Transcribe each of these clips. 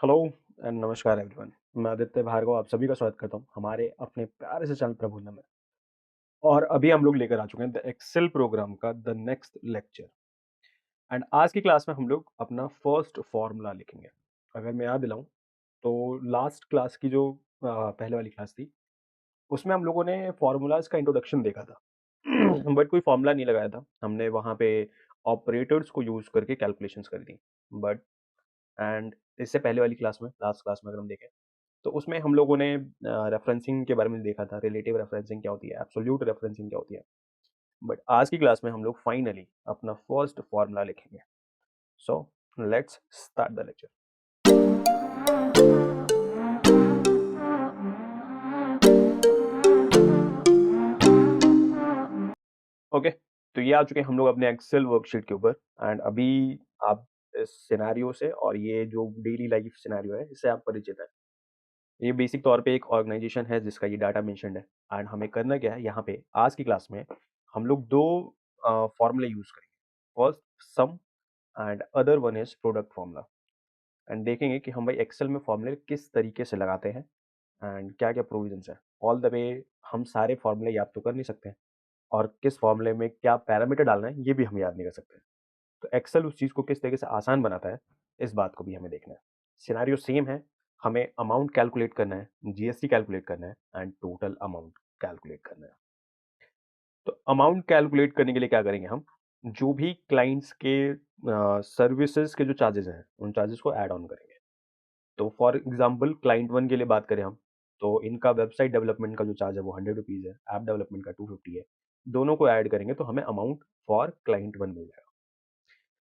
Hello and नमस्कार everyone. मैं आदित्य भार्गव आप सभी का स्वागत करता हूँ हमारे अपने प्यारे से चैनल प्रबोधन में। और अभी हम लोग लेकर आ चुके हैं द एक्सेल प्रोग्राम का द नेक्स्ट लेक्चर। एंड आज की क्लास में हम लोग अपना फर्स्ट फॉर्मूला लिखेंगे। अगर मैं याद दिलाऊं तो लास्ट क्लास की जो पहले वाली क्लास थी उसमें हम लोगों ने फॉर्मूलाज का इंट्रोडक्शन देखा था। बट कोई फॉर्मूला नहीं लगाया था हमने वहाँ पे। ऑपरेटर्स को यूज करके कैलकुलेशंस करी थी। बट एंड इससे पहले वाली क्लास में लास्ट क्लास में अगर हम देखें तो उसमें हम लोगों ने रेफरेंसिंग के बारे में देखा था। रिलेटिव रेफरेंसिंग क्या होती है, एब्सोल्यूट रेफरेंसिंग क्या होती है। बट आज की क्लास में हम लोग फाइनली अपना फर्स्ट फॉर्मूला लिखेंगे। So let's start the lecture. Okay, तो ये आ चुके हैं हम लोग अपने एक्सेल वर्कशीट के ऊपर। एंड अभी आप इस सिनेरियो से और ये जो डेली लाइफ सिनेरियो है इससे आप परिचित हैं। ये बेसिक तौर पे एक ऑर्गेनाइजेशन है जिसका ये डाटा मेंशन्ड है। एंड हमें करना क्या है यहाँ पे आज की क्लास में हम लोग दो फॉर्मूले यूज करेंगे। First sum and other one is product formula. And देखेंगे कि हम भाई एक्सेल में फॉर्मूले किस तरीके से लगाते हैं एंड क्या क्या प्रोविजंस है। ऑल द वे हम सारे फॉर्मूले याद तो कर नहीं सकते हैं और किस फॉर्मूले में क्या पैरामीटर डालना है ये भी हम याद नहीं कर सकते। तो एक्सेल उस चीज़ को किस तरीके से आसान बनाता है इस बात को भी हमें देखना है। सिनेरियो सेम है, हमें अमाउंट कैलकुलेट करना है, जीएसटी कैलकुलेट करना है एंड टोटल अमाउंट कैलकुलेट करना है। तो अमाउंट कैलकुलेट करने के लिए क्या करेंगे हम, जो भी क्लाइंट्स के सर्विसेज के जो चार्जेस हैं उन चार्जेस को ऐड ऑन करेंगे। तो फॉर एग्जांपल क्लाइंट वन के लिए बात करें हम, तो इनका वेबसाइट डेवलपमेंट का जो चार्ज है वो 100 रुपीज़ है, ऐप डेवलपमेंट का 250 है। दोनों को ऐड करेंगे तो हमें अमाउंट फॉर क्लाइंट वन मिल जाएगा।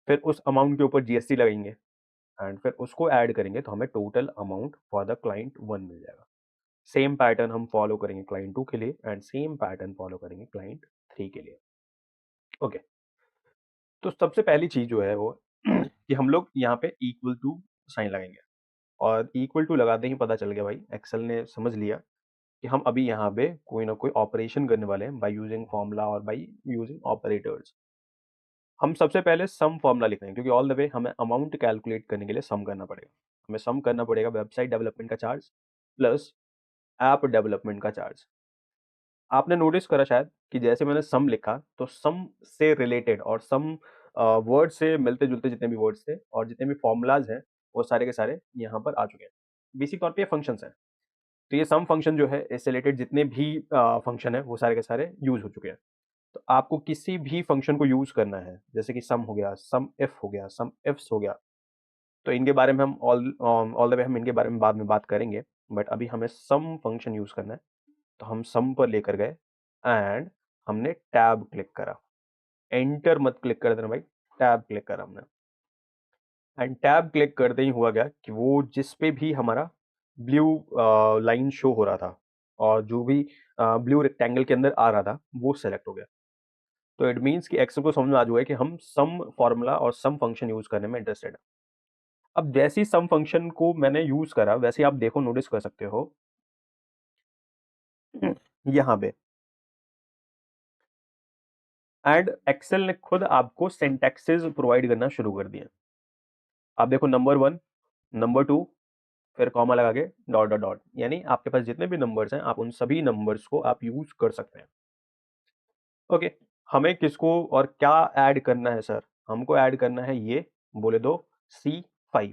फिर उस अमाउंट के ऊपर जीएसटी लगाएंगे एंड फिर उसको ऐड करेंगे तो हमें total amount for the client one मिल जाएगा। सेम पैटर्न हम फॉलो करेंगे क्लाइंट टू के लिए एंड सेम पैटर्न फॉलो करेंगे क्लाइंट थ्री के लिए। ओके, तो सबसे पहली चीज जो है वो कि हम लोग यहाँ पे इक्वल टू साइन लगाएंगे। और इक्वल टू लगाते ही पता चल गया भाई एक्सेल ने समझ लिया कि हम अभी यहाँ पे कोई ना कोई ऑपरेशन करने वाले हैं बाय यूजिंग फॉर्मूला और बाय यूजिंग ऑपरेटर्स। हम सबसे पहले सम फॉर्मूला लिख रहे हैं क्योंकि ऑल द वे हमें अमाउंट कैलकुलेट करने के लिए सम करना पड़ेगा। हमें सम करना पड़ेगा वेबसाइट डेवलपमेंट का चार्ज प्लस ऐप डेवलपमेंट का चार्ज। आपने नोटिस करा शायद कि जैसे मैंने सम लिखा तो सम से रिलेटेड और सम वर्ड से मिलते जुलते जितने भी वर्ड्स थे और जितने भी फॉर्मूलाज हैं वो सारे के सारे यहाँ पर आ चुके हैं। बेसिक तौर पे ये फंक्शंस हैं। तो ये सम फंक्शन जो है इससे रिलेटेड जितने भी फंक्शन है वो सारे के सारे यूज हो चुके हैं। तो आपको किसी भी फंक्शन को यूज करना है जैसे कि सम हो गया, सम इफ हो गया, सम इफ्स हो गया, तो इनके बारे में हम ऑल द वे हम इनके बारे में बाद में बात करेंगे। बट अभी हमें सम फंक्शन यूज करना है। तो हम सम पर लेकर गए एंड हमने टैब क्लिक करा। एंटर मत क्लिक कर देना भाई, टैब क्लिक करा हमने। एंड टैब क्लिक करते ही हुआ गया कि वो जिस पे भी हमारा ब्लू लाइन शो हो रहा था और जो भी ब्लू रेक्टेंगल के अंदर आ रहा था वो सेलेक्ट हो गया। तो इट मीन्स कि एक्सेल को समझ में आ चुका है कि हम सम फॉर्मूला और सम फंक्शन यूज करने में इंटरेस्टेड है। अब जैसे ही सम फंक्शन को मैंने यूज करा वैसे ही आप देखो नोटिस कर सकते हो यहाँ पे एंड एक्सेल ने खुद आपको सिंटैक्सेस प्रोवाइड करना शुरू कर दिए। आप देखो नंबर वन, नंबर टू, फिर कॉमा लगा के डॉट डॉट डॉट, यानी आपके पास जितने भी नंबर्स हैं आप उन सभी नंबर्स को आप यूज कर सकते हैं। ओके, हमें किसको और क्या ऐड करना है सर, हमको ऐड करना है ये, बोले दो C5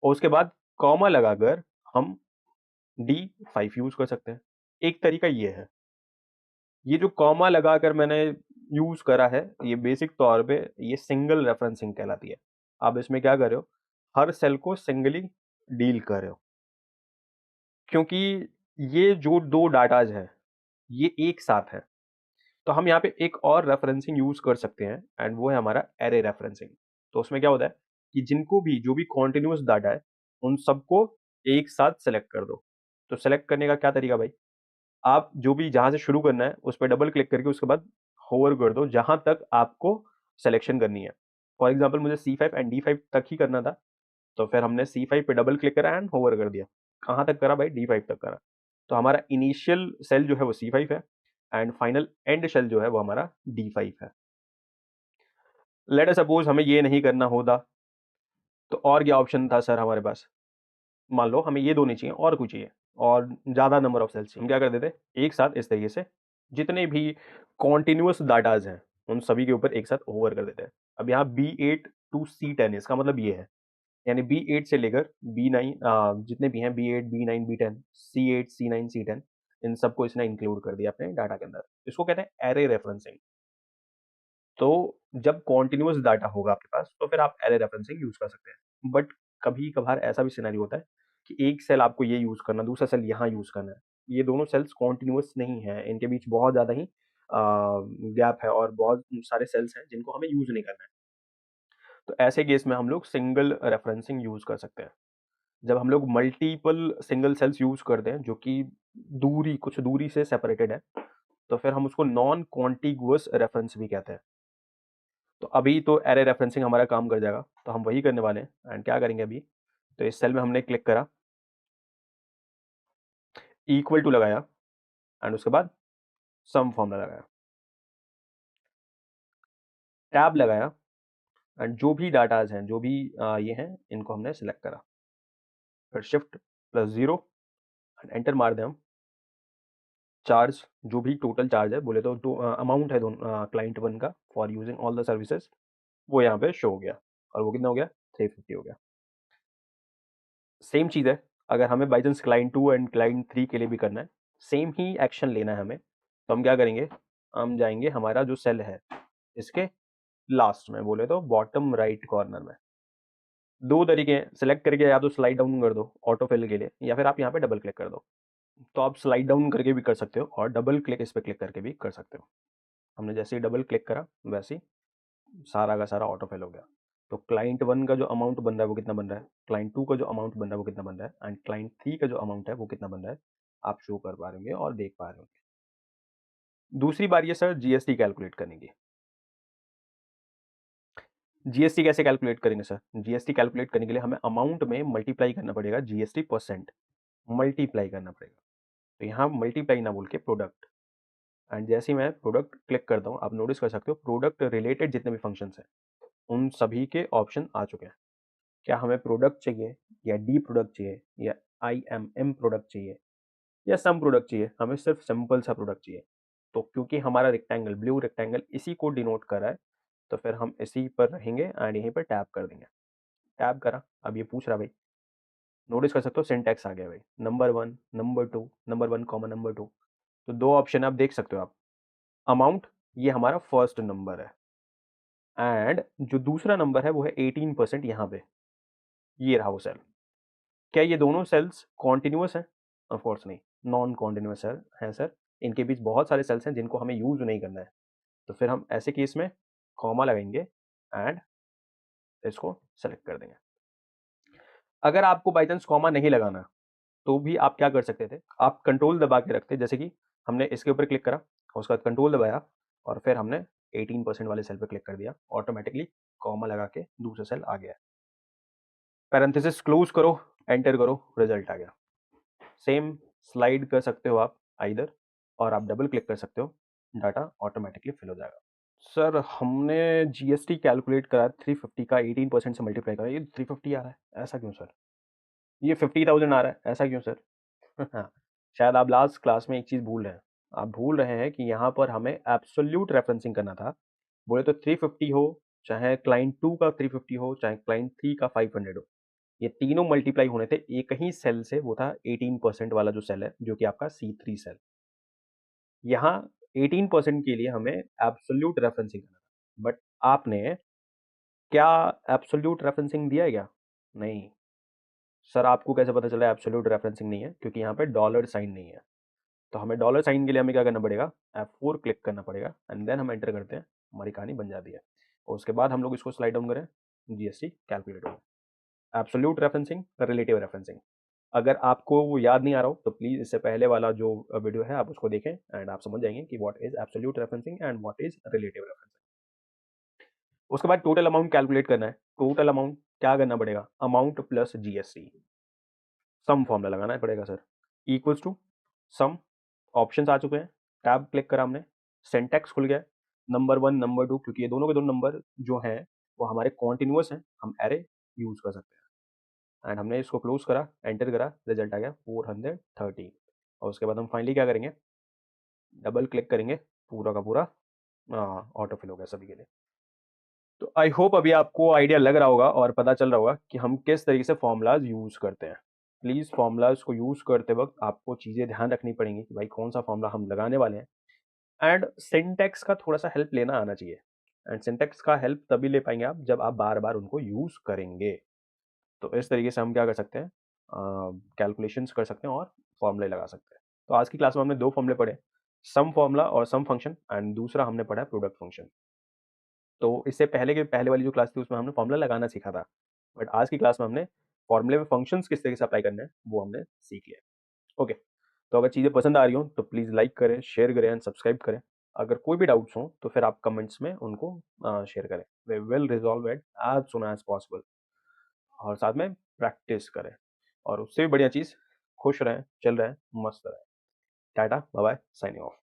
और उसके बाद कॉमा लगाकर हम D5 यूज कर सकते हैं। एक तरीका ये है, ये जो कॉमा लगाकर मैंने यूज करा है ये बेसिक तौर पे ये सिंगल रेफरेंसिंग कहलाती है। आप इसमें क्या कर रहे हो, हर सेल को सिंगली डील कर रहे हो क्योंकि ये जो दो डाटाज हैं ये एक साथ है। तो हम यहाँ पे एक और रेफरेंसिंग यूज कर सकते हैं एंड वो है हमारा एरे रेफरेंसिंग। तो उसमें क्या होता है कि जिनको भी जो भी कॉन्टिन्यूस डाटा है उन सबको एक साथ सेलेक्ट कर दो। तो सेलेक्ट करने का क्या तरीका भाई, आप जो भी जहां से शुरू करना है उस पर डबल क्लिक करके उसके बाद होवर कर दो जहां तक आपको सिलेक्शन करनी है। फॉर एग्जाम्पल मुझे C5 एंड D5 तक ही करना था तो फिर हमने C5 पे डबल क्लिक करा एंड होवर कर दिया। कहाँ तक करा भाई, D5 तक करा। तो हमारा इनिशियल सेल जो है वो C5 है एंड फाइनल एंड सेल जो है वो हमारा D5 है। लेट अस सपोज हमें ये नहीं करना होता तो और क्या ऑप्शन था सर हमारे पास, मान लो हमें ये 2 नहीं चाहिए और कुछ चाहिए और ज़्यादा नंबर ऑफ सेल्स चाहिए, हम क्या कर देते हैं एक साथ इस तरीके से जितने भी कॉन्टिन्यूअस डाटाज हैं उन सभी के ऊपर एक साथ होवर कर देते हैं। अब यहाँ B8 टू C10 इसका मतलब ये है, यानी B8 से लेकर B9 जितने भी हैं B8 B9 B10 C8 C9 C10 इन सबको इसने इंक्लूड कर दिया अपने डाटा के अंदर। इसको कहते हैं एरे रेफरेंसिंग। तो जब कॉन्टिन्यूअस डाटा होगा आपके पास तो फिर आप एरे रेफरेंसिंग यूज़ कर सकते हैं। बट कभी-कभार ऐसा भी सिनेरियो होता है कि एक सेल आपको ये यूज़ करना, दूसरा सेल यहाँ यूज़ करना है। ये दोनों सेल्स कॉन्टिन्यूअस नहीं हैं, इनके बीच बहुत ज़्यादा ही गैप है और बहुत सारे सेल्स हैं जिनको हमें यूज़ नहीं करना है। तो ऐसे केस में हम लोग सिंगल रेफरेंसिंग यूज़ कर सकते हैं। जब हम लोग मल्टीपल सिंगल सेल्स यूज़ करते हैं जो कि कुछ दूरी से सेपरेटेड है, तो फिर हम उसको नॉन कॉन्टिगुअस रेफरेंस भी कहते हैं। तो अभी तो एरे रेफरेंसिंग हमारा काम कर जाएगा, तो हम वही करने वाले हैं एंड क्या करेंगे अभी, तो इस सेल में हमने क्लिक करा, इक्वल टू लगाया एंड उसके बाद सम फॉर्मूला लगाया, टैब लगाया एंड जो भी डाटाज हैं, जो भी ये हैं, इनको हमने सिलेक्ट करा, फिर शिफ्ट प्लस 0 एंड एंटर मार दें हम। चार्ज जो भी टोटल चार्ज है बोले तो अमाउंट है क्लाइंट 1 का for using all the services, वो यहाँ पे शो हो गया और वो कितना हो गया 350 हो गया। सेम चीज़ है, अगर हमें by chance client 2 and client 3 के लिए भी करना है, सेम ही एक्शन लेना है हमें, तो हम क्या करेंगे, हम जाएंगे हमारा जो सेल है इसके लास्ट में बोले तो बॉटम राइट कॉर्नर में। दो तरीके हैं, सेलेक्ट करके या तो स्लाइड डाउन कर दो ऑटो फिल के लिए या फिर आप यहाँ पे डबल क्लिक कर दो। तो आप स्लाइड डाउन करके भी कर सकते हो और डबल क्लिक इस पर क्लिक करके भी कर सकते हो। हमने जैसे ही डबल क्लिक करा वैसे ही सारा का सारा ऑटो फिल हो गया। तो क्लाइंट 1 का जो अमाउंट बन रहा है वो कितना बन रहा है, क्लाइंट 2 का जो अमाउंट बन रहा है वो कितना बन रहा है एंड क्लाइंट 3 का जो अमाउंट है वो कितना बन रहा है, आप शो कर पा रहे होंगे और देख पा रहे होंगे। दूसरी बात ये सर जीएसटी कैलकुलेट करने की। जीएसटी कैसे कैलकुलेट करेंगे सर, जीएसटी कैलकुलेट करने के लिए हमें अमाउंट में मल्टीप्लाई करना पड़ेगा जीएसटी परसेंट, मल्टीप्लाई करना पड़ेगा। तो यहाँ मल्टीप्लाई ना बोल के प्रोडक्ट, एंड जैसे ही मैं प्रोडक्ट क्लिक करता हूँ आप नोटिस कर सकते हो प्रोडक्ट रिलेटेड जितने भी फंक्शंस हैं उन सभी के ऑप्शन आ चुके हैं। क्या हमें प्रोडक्ट चाहिए या डी प्रोडक्ट चाहिए या IMM प्रोडक्ट चाहिए या सम प्रोडक्ट चाहिए, हमें सिर्फ सिंपल सा प्रोडक्ट चाहिए। तो क्योंकि हमारा रेक्टेंगल ब्लू रेक्टेंगल इसी को डिनोट कर रहा है, तो फिर हम इसी पर रहेंगे एंड यहीं पर टैप कर देंगे। टैप करा, अब ये पूछ रहा भाई, नोटिस कर सकते हो सिंटैक्स आ गया भाई, number 1 number 2 number 1 comma number 2। तो दो ऑप्शन आप देख सकते हो आप, अमाउंट ये हमारा फर्स्ट नंबर है एंड जो दूसरा नंबर है वो है 18% यहाँ पे, ये रहा वो सेल। क्या ये दोनों सेल्स कॉन्टिन्यूअस हैं? ऑफ कोर्स नहीं, नॉन कॉन्टिन्यूअस सेल हैं सर। इनके बीच बहुत सारे सेल्स हैं जिनको हमें यूज़ नहीं करना है। तो फिर हम ऐसे केस में कॉमा लगाएँगे एंड इसको सेलेक्ट कर देंगे। अगर आपको बाय चांस कॉमा नहीं लगाना, तो भी आप क्या कर सकते थे, आप कंट्रोल दबा के रखते, जैसे कि हमने इसके ऊपर क्लिक करा और उसके बाद कंट्रोल दबाया और फिर हमने 18% वाले सेल पे क्लिक कर दिया, ऑटोमेटिकली कॉमा लगा के दूसरा सेल आ गया। पैरेंथेसिस क्लोज करो, एंटर करो, रिजल्ट आ गया। सेम स्लाइड कर सकते हो आप आइदर, और आप डबल क्लिक कर सकते हो, डाटा ऑटोमेटिकली फिल हो जाएगा। सर हमने जीएसटी कैलकुलेट करा 350 का 18% से मल्टीप्लाई करा, ये 350 आ रहा है, ऐसा क्यों सर? ये 50,000 आ रहा है, ऐसा क्यों सर? हाँ, शायद आप लास्ट क्लास में एक चीज़ भूल रहे हैं। आप भूल रहे हैं कि यहाँ पर हमें एब्सोल्यूट रेफरेंसिंग करना था। बोले तो 350 हो, चाहे क्लाइंट 2 का 350 हो, चाहे क्लाइंट 3 का 500 हो। ये तीनों मल्टीप्लाई होने थे एक ही सेल से, वो था 18% वाला जो सेल है, जो कि आपका C3 सेल। यहाँ 18% के लिए हमें एब्सोल्यूट रेफरेंसिंग करना था। बट आपने क्या एब्सोल्यूट रेफरेंसिंग दिया है क्या? नहीं। सर आपको कैसे पता चला एब्सोल्यूट रेफरेंसिंग नहीं है? क्योंकि यहाँ पे डॉलर साइन नहीं है। तो हमें डॉलर साइन के लिए हमें क्या करना पड़ेगा, F4 क्लिक करना पड़ेगा एंड देन हम एंटर करते हैं, हमारी कहानी बन जाती है। और उसके बाद हम लोग इसको स्लाइड डाउन करें, जीएसटी कैलकुलेट होगा। Absolute referencing, relative referencing. अगर आपको वो याद नहीं आ रहा हो तो प्लीज़ इससे पहले वाला जो वीडियो है आप उसको देखें एंड आप समझ जाएंगे कि what is absolute referencing and what is relative referencing. उसके बाद टोटल अमाउंट कैलकुलेट करना है। टोटल अमाउंट क्या करना पड़ेगा, amount plus GST, sum formula लगाना पड़ेगा sir, equals to sum. Options आ चुके हैं, टैब क्लिक करा हमने, सिंटैक्स खुल गया, नंबर 1 नंबर 2, क्योंकि ये दोनों के दोनों नंबर जो हैं वो हमारे कॉन्टिन्यूअस हैं, हम एरे यूज़ कर सकते हैं एंड हमने इसको क्लोज करा, एंटर करा, रिजल्ट आ गया 413। और उसके बाद हम फाइनली क्या करेंगे, डबल क्लिक करेंगे, पूरा का पूरा ऑटो फिल हो गया सभी के लिए। तो आई होप अभी आपको आइडिया लग रहा होगा और पता चल रहा होगा कि हम किस तरीके से फॉर्मूलाज यूज़ करते हैं। प्लीज़ फॉर्मूलाज को यूज़ करते वक्त आपको चीज़ें ध्यान रखनी पड़ेंगी कि भाई कौन सा फॉर्मूला हम लगाने वाले हैं, एंड सिंटैक्स का थोड़ा सा हेल्प लेना आना चाहिए। एंड सिंटैक्स का हेल्प तभी ले पाएंगे आप जब आप बार बार उनको यूज़ करेंगे। तो इस तरीके से हम क्या कर सकते हैं, कैलकुलेशंस कर सकते हैं और फॉर्मूले लगा सकते हैं। तो आज की क्लास में हमने दो फॉर्मूले पढ़े, सम फॉर्मूला और सम फंक्शन, एंड दूसरा हमने पढ़ा प्रोडक्ट फंक्शन। तो इससे पहले के पहले वाली जो क्लास थी उसमें हमने फॉर्मूला लगाना सीखा था, बट आज की क्लास में हमने फॉर्मूले में फंक्शंस किस तरीके से अप्लाई करने हैं वो हमने सीख लिया। ओके, तो अगर चीज़ें पसंद आ रही हो तो प्लीज़ लाइक करें, शेयर करें एंड सब्सक्राइब करें। अगर कोई भी डाउट्स हो तो फिर आप कमेंट्स में उनको शेयर करें, वे will resolve it as soon as possible. और साथ में प्रैक्टिस करें, और उससे भी बढ़िया चीज़, खुश रहें, चिल रहें, मस्त रहें। Tata, bye bye, signing of.